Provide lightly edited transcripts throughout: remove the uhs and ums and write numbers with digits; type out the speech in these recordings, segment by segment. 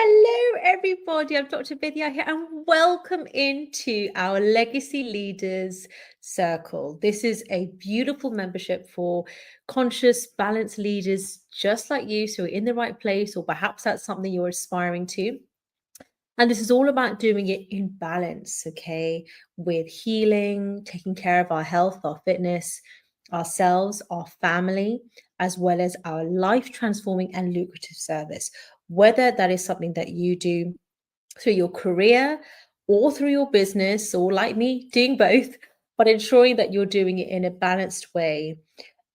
Hello, everybody. I'm Dr. Vidya here, and welcome into our Legacy Leaders Circle. This is a beautiful membership for conscious, balanced leaders just like you. So, in the right place, or perhaps that's something you're aspiring to. And this is all about doing it in balance, okay, with healing, taking care of our health, our fitness, ourselves, our family, as well as our life transforming and lucrative service. Whether that is something that you do through your career or through your business, or like me, doing both, but ensuring that you're doing it in a balanced way,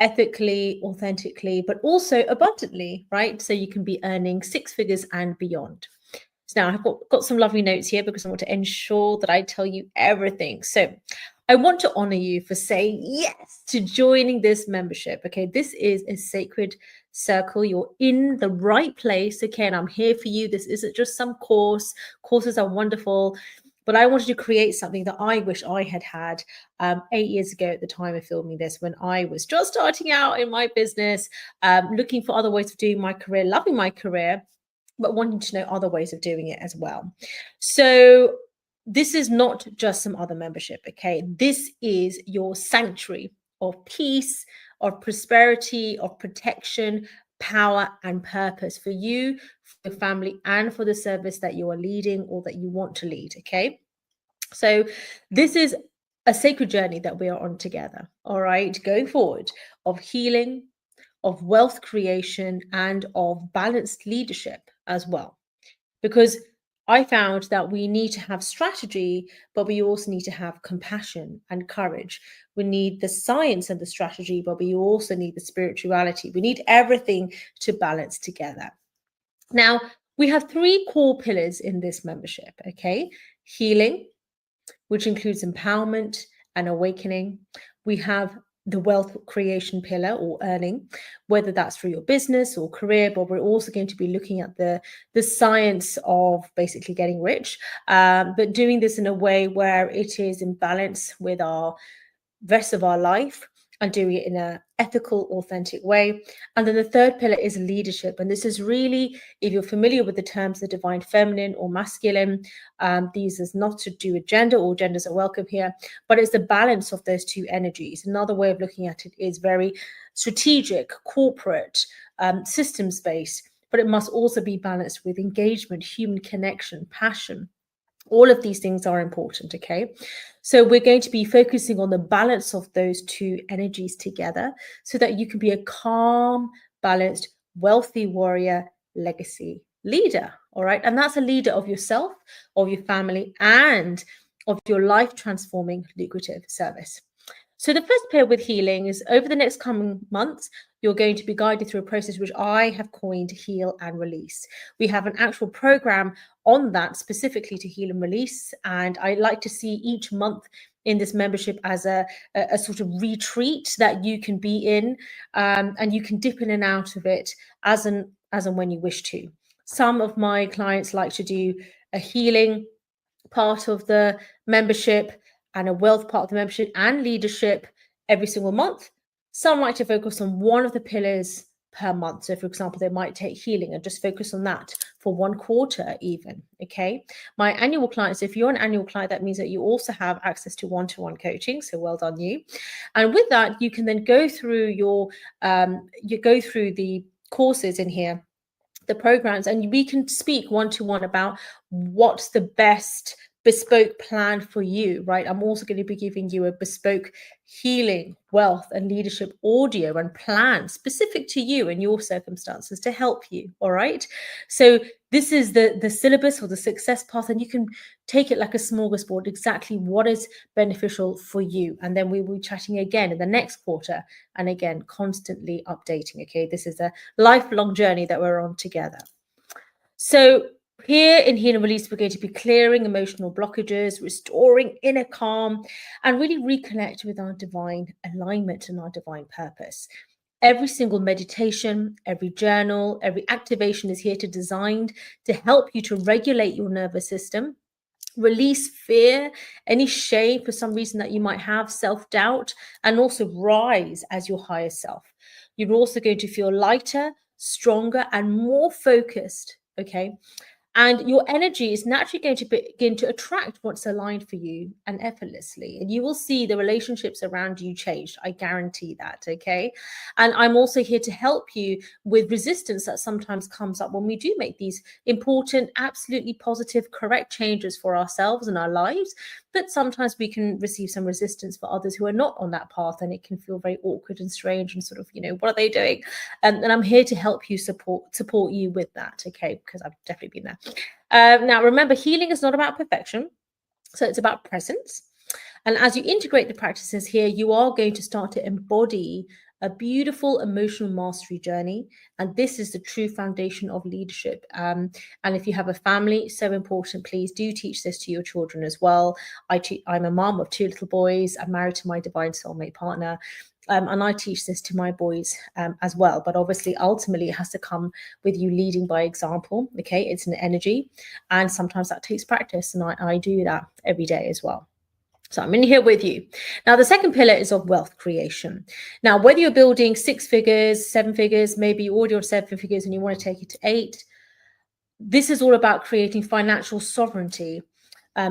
ethically, authentically, but also abundantly, right? So you can be earning six figures and beyond. So now I've got some lovely notes here because I want to ensure that I tell you everything. So I want to honor you for saying yes to joining this membership. Okay, this is a sacred circle. You're in the right place. Okay, and I'm here for you. This isn't just some course. Courses are wonderful. But I wanted to create something that I wish I had had 8 years ago at the time of filming this, when I was just starting out in my business, looking for other ways of doing my career, loving my career, but wanting to know other ways of doing it as well. So this is not just some other membership, okay? This is your sanctuary of peace, of prosperity, of protection, power, and purpose for you, for your family, and for the service that you are leading or that you want to lead, okay? So this is a sacred journey that we are on together, all right, going forward, of healing, of wealth creation, and of balanced leadership as well. Because I found that we need to have strategy, but we also need to have compassion and courage. We need the science and the strategy, but we also need the spirituality. We need everything to balance together. Now, we have three core pillars in this membership, okay? Healing, which includes empowerment and awakening. We have the wealth creation pillar, or earning, whether that's through your business or career, but we're also going to be looking at the science of basically getting rich, but doing this in a way where it is in balance with our rest of our life, and doing it in an ethical, authentic way. And then the third pillar is leadership. And this is really, if you're familiar with the terms, the divine feminine or masculine, these is not to do with gender, all genders are welcome here, but it's the balance of those two energies. Another way of looking at it is very strategic, corporate, systems based, but it must also be balanced with engagement, human connection, passion. All of these things are important, okay? So we're going to be focusing on the balance of those two energies together so that you can be a calm, balanced, wealthy warrior legacy leader, all right? And that's a leader of yourself, of your family, and of your life transforming lucrative service. So the first pillar with healing is, over the next coming months, you're going to be guided through a process which I have coined Heal and Release. We have an actual program on that specifically to heal and release. And I like to see each month in this membership as a sort of retreat that you can be in, and you can dip in and out of it as and when you wish to. Some of my clients like to do a healing part of the membership and a wealth part of the membership and leadership every single month. Some like to focus on one of the pillars per month. So, for example, they might take healing and just focus on that for 1 quarter, even. Okay. My annual clients, if you're an annual client, that means that you also have access to one-to-one coaching. So, well done, you. And with that, you can then go through the courses in here, the programs, and we can speak one-to-one about what's the best bespoke plan for you, right? I'm also going to be giving you a bespoke healing, wealth, and leadership audio and plan specific to you and your circumstances to help you. All right. So this is the syllabus or the success path, and you can take it like a smorgasbord, exactly what is beneficial for you. And then we will be chatting again in the next quarter, and again, constantly updating. Okay. This is a lifelong journey that we're on together. So here in Heal and Release, we're going to be clearing emotional blockages, restoring inner calm, and really reconnect with our divine alignment and our divine purpose. Every single meditation, every journal, every activation is here designed to help you to regulate your nervous system, release fear, any shame for some reason that you might have, self-doubt, and also rise as your higher self. You're also going to feel lighter, stronger, and more focused. Okay. And your energy is naturally going to begin to attract what's aligned for you and effortlessly. And you will see the relationships around you change. I guarantee that. Okay. And I'm also here to help you with resistance that sometimes comes up when we do make these important, absolutely positive, correct changes for ourselves and our lives. But sometimes we can receive some resistance for others who are not on that path, and it can feel very awkward and strange and sort of, what are they doing? And I'm here to help you support you with that, okay? Because I've definitely been there. Now, remember, healing is not about perfection, so it's about presence. And as you integrate the practices here, you are going to start to embody a beautiful emotional mastery journey. And this is the true foundation of leadership. And if you have a family, so important, please do teach this to your children as well. I'm a mom of 2 little boys. I'm married to my divine soulmate partner. And I teach this to my boys as well. But obviously, ultimately, it has to come with you leading by example. Okay, it's an energy. And sometimes that takes practice. And I do that every day as well. So I'm in here with you. Now, the second pillar is of wealth creation. Now, whether you're building 6 figures, 7 figures, maybe you already on 7 figures and you want to take it to 8, this is all about creating financial sovereignty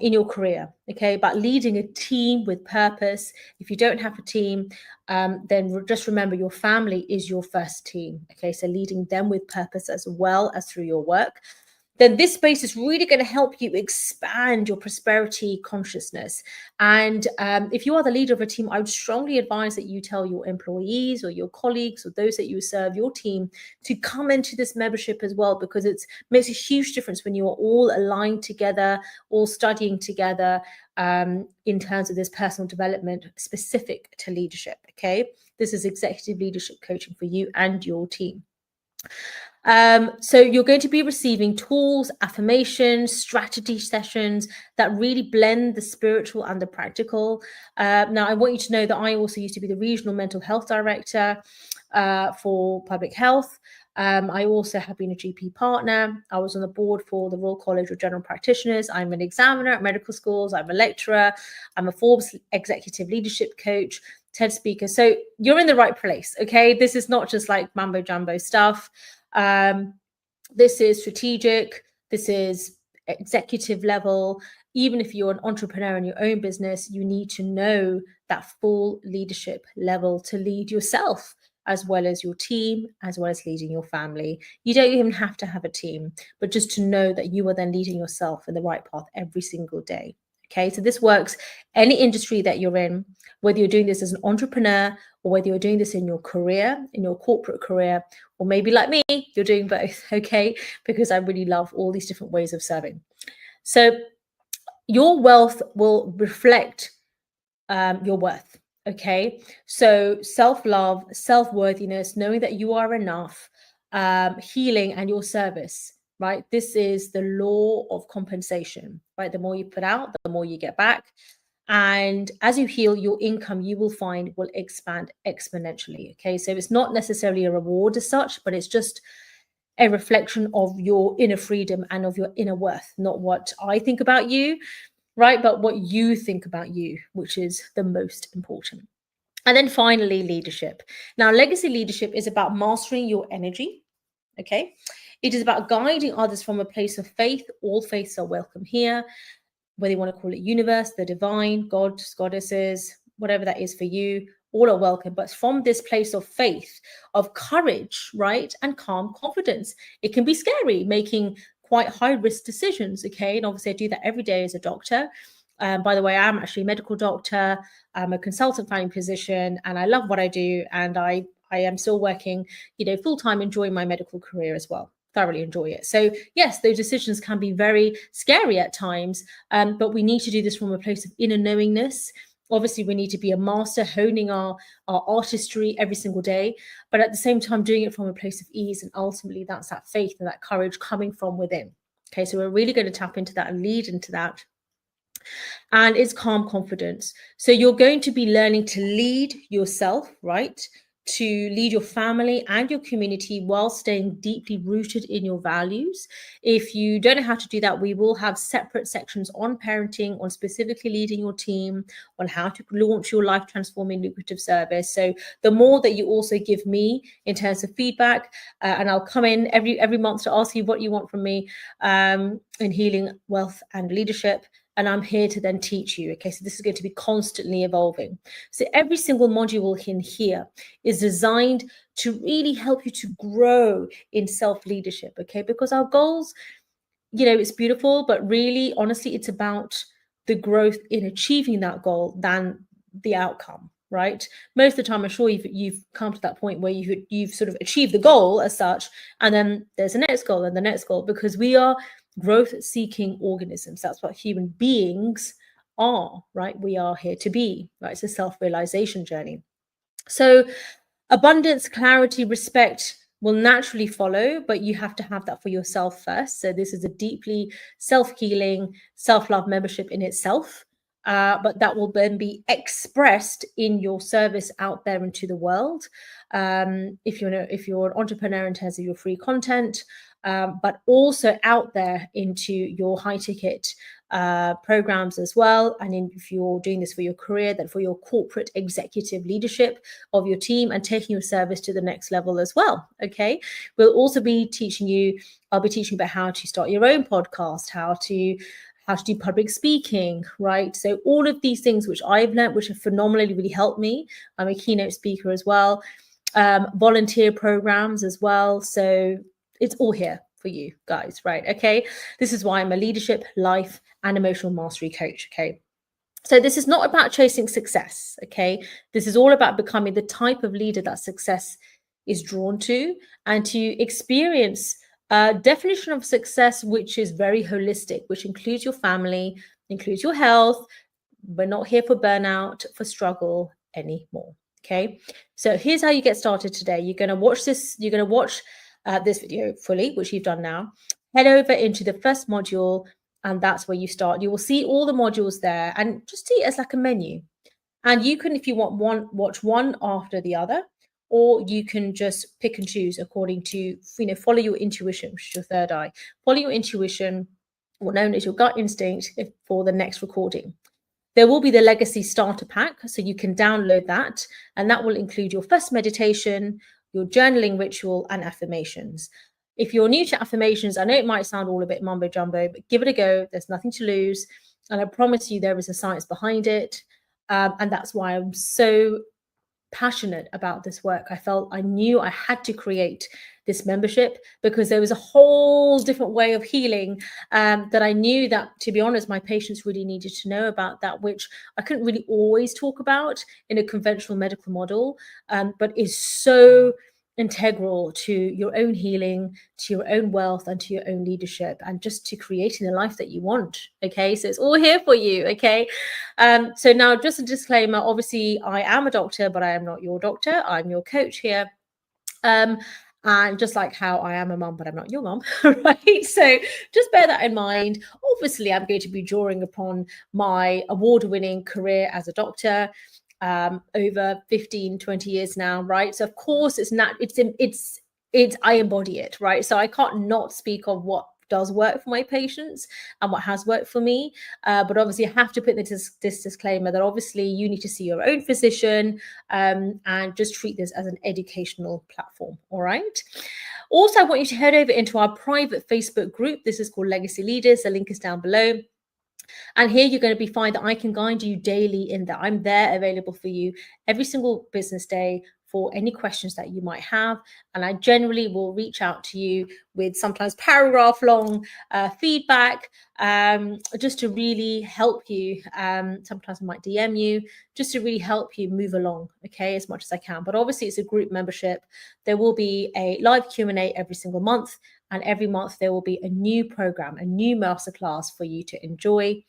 in your career, okay? About leading a team with purpose. If you don't have a team, then just remember your family is your first team, okay? So leading them with purpose as well as through your work. Then this space is really going to help you expand your prosperity consciousness. And if you are the leader of a team, I would strongly advise that you tell your employees or your colleagues or those that you serve, your team, to come into this membership as well, because it makes a huge difference when you are all aligned together, all studying together in terms of this personal development specific to leadership, okay? This is executive leadership coaching for you and your team. So you're going to be receiving tools, affirmations, strategy sessions that really blend the spiritual and the practical. Now, I want you to know that I also used to be the regional mental health director for public health. I also have been a GP partner. I was on the board for the Royal College of General Practitioners. I'm an examiner at medical schools. I'm a lecturer. I'm a Forbes executive leadership coach, TED speaker. So you're in the right place, okay? This is not just like mambo jumbo stuff. This is strategic. This is executive level. Even if you're an entrepreneur in your own business, you need to know that full leadership level to lead yourself, as well as your team, as well as leading your family. You don't even have to have a team, but just to know that you are then leading yourself in the right path every single day. Okay, so this works any industry that you're in, whether you're doing this as an entrepreneur or whether you're doing this in your career, in your corporate career, or maybe like me, you're doing both, okay? Because I really love all these different ways of serving. So your wealth will reflect your worth, okay? So self-love, self-worthiness, knowing that you are enough, healing and your service, right? This is the law of compensation, right? The more you put out, the more you get back. And as you heal, your income, you will find, will expand exponentially, okay? So it's not necessarily a reward as such, but it's just a reflection of your inner freedom and of your inner worth, not what I think about you, right? But what you think about you, which is the most important. And then finally, leadership. Now, legacy leadership is about mastering your energy, okay? It is about guiding others from a place of faith. All faiths are welcome here, whether you want to call it universe, the divine, gods, goddesses, whatever that is for you, all are welcome. But from this place of faith, of courage, right? And calm confidence. It can be scary making quite high risk decisions, okay? And obviously I do that every day as a doctor. By the way, I'm actually a medical doctor. I'm a consultant planning physician, and I love what I do. And I am still working, full-time, enjoying my medical career as well. Thoroughly enjoy it. So yes, those decisions can be very scary at times, but we need to do this from a place of inner knowingness. Obviously, we need to be a master, honing our artistry every single day, but at the same time doing it from a place of ease. And ultimately, that's that faith and that courage coming from within. Okay, so we're really going to tap into that and lead into that. And it's calm confidence. So you're going to be learning to lead yourself, right? to lead your family and your community while staying deeply rooted in your values. If you don't know how to do that, we will have separate sections on parenting, on specifically leading your team, on how to launch your life transforming lucrative service. So the more that you also give me in terms of feedback, and I'll come in every month to ask you what you want from me in healing, wealth, and leadership. And I'm here to then teach you. Okay, so this is going to be constantly evolving. So every single module in here is designed to really help you to grow in self-leadership. Okay, because our goals, it's beautiful, but really, honestly, it's about the growth in achieving that goal than the outcome, right? Most of the time, I'm sure you've come to that point where you've sort of achieved the goal as such, and then there's the next goal and the next goal, because we are growth-seeking organisms. That's what human beings are, right? We are here to be, right? It's a self-realization journey. So abundance, clarity, respect will naturally follow, but you have to have that for yourself first. So this is a deeply self-healing, self-love membership in itself. But that will then be expressed in your service out there into the world. If you're an entrepreneur in terms of your free content, but also out there into your high ticket programs as well. And if you're doing this for your career, then for your corporate executive leadership of your team and taking your service to the next level as well. Okay. We'll also be teaching you, I'll be teaching about how to start your own podcast, how to do public speaking, right? So all of these things which I've learned, which have phenomenally really helped me. I'm a keynote speaker as well, volunteer programs as well. So it's all here for you guys, right? Okay. This is why I'm a leadership, life, and emotional mastery coach. Okay. So this is not about chasing success. Okay. This is all about becoming the type of leader that success is drawn to, and to experience a definition of success which is very holistic, which includes your family, includes your health. We're not here for burnout, for struggle anymore. Okay. So here's how you get started today. You're going to watch this. You're going to watch this video fully, which you've done now. Head over into the first module, and that's where you start. You will see all the modules there, and just see it as like a menu. And you can, if you want, watch one after the other, or you can just pick and choose according to, follow your intuition, which is your third eye. Follow your intuition, or known as your gut instinct, for the next recording. There will be the Legacy Starter Pack, so you can download that, and that will include your first meditation, your journaling ritual, and affirmations. If you're new to affirmations, I know it might sound all a bit mumbo jumbo, but give it a go. There's nothing to lose. And I promise you there is a science behind it. And that's why I'm so passionate about this work. I knew I had to create this membership, because there was a whole different way of healing that I knew that, to be honest, my patients really needed to know about, that which I couldn't really always talk about in a conventional medical model, but is so integral to your own healing, to your own wealth, and to your own leadership, and just to creating the life that you want. Okay, so it's all here for you. Okay, so now just a disclaimer, obviously I am a doctor, but I am not your doctor. I'm your coach here, and just like how I am a mum, but I'm not your mum, right? So just bear that in mind. Obviously I'm going to be drawing upon my award-winning career as a doctor, over 15-20 years now, right? So of course I embody it, right? So I can't not speak of what does work for my patients and what has worked for me, but obviously I have to put this disclaimer that obviously you need to see your own physician, and just treat this as an educational platform. All right. Also, I want you to head over into our private Facebook group. This is called Legacy Leaders. The link is down below. And here you're going to find that I can guide you daily in that. I'm there available for you every single business day for any questions that you might have. And I generally will reach out to you with sometimes paragraph long feedback, just to really help you. Sometimes I might DM you just to really help you move along, okay, as much as I can. But obviously it's a group membership. There will be a live Q&A every single month. And every month there will be a new program, a new masterclass for you to enjoy.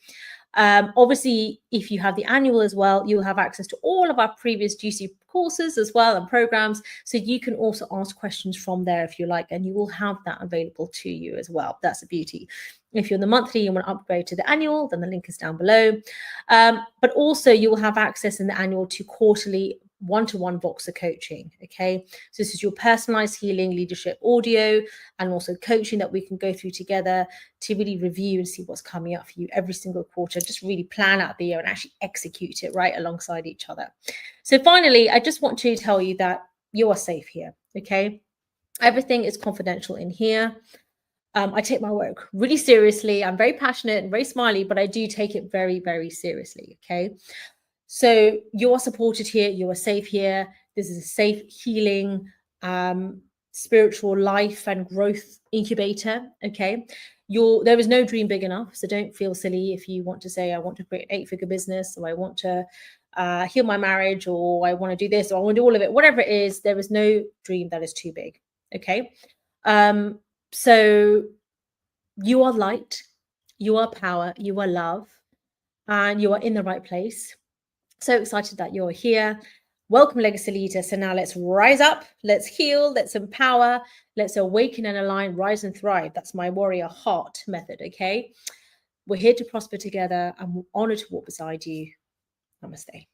Obviously, if you have the annual as well, you'll have access to all of our previous juicy courses as well and programs. So you can also ask questions from there if you like, and you will have that available to you as well. That's the beauty. If you're in the monthly, you want to upgrade to the annual, then the link is down below. But also you will have access in the annual to quarterly one-to-one Voxer coaching. Okay, so this is your personalized healing leadership audio and also coaching that we can go through together to really review and see what's coming up for you every single quarter. Just really plan out the year and actually execute it right alongside each other. So finally, I just want to tell you that you are safe here. Okay, everything is confidential in here. I take my work really seriously. I'm very passionate and very smiley, but I do take it very, very seriously. Okay. So you are supported here. You are safe here. This is a safe healing, spiritual life and growth incubator. Okay. There is no dream big enough. So don't feel silly if you want to say, I want to create an 8-figure business, or I want to heal my marriage, or I want to do this, or I want to do all of it. Whatever it is, there is no dream that is too big. Okay. So you are light, you are power, you are love, and you are in the right place. So excited that you're here. Welcome, Legacy Leader. So now let's rise up, let's heal, let's empower, let's awaken and align, rise and thrive. That's my warrior heart method, okay? We're here to prosper together, and we're honored to walk beside you. Namaste.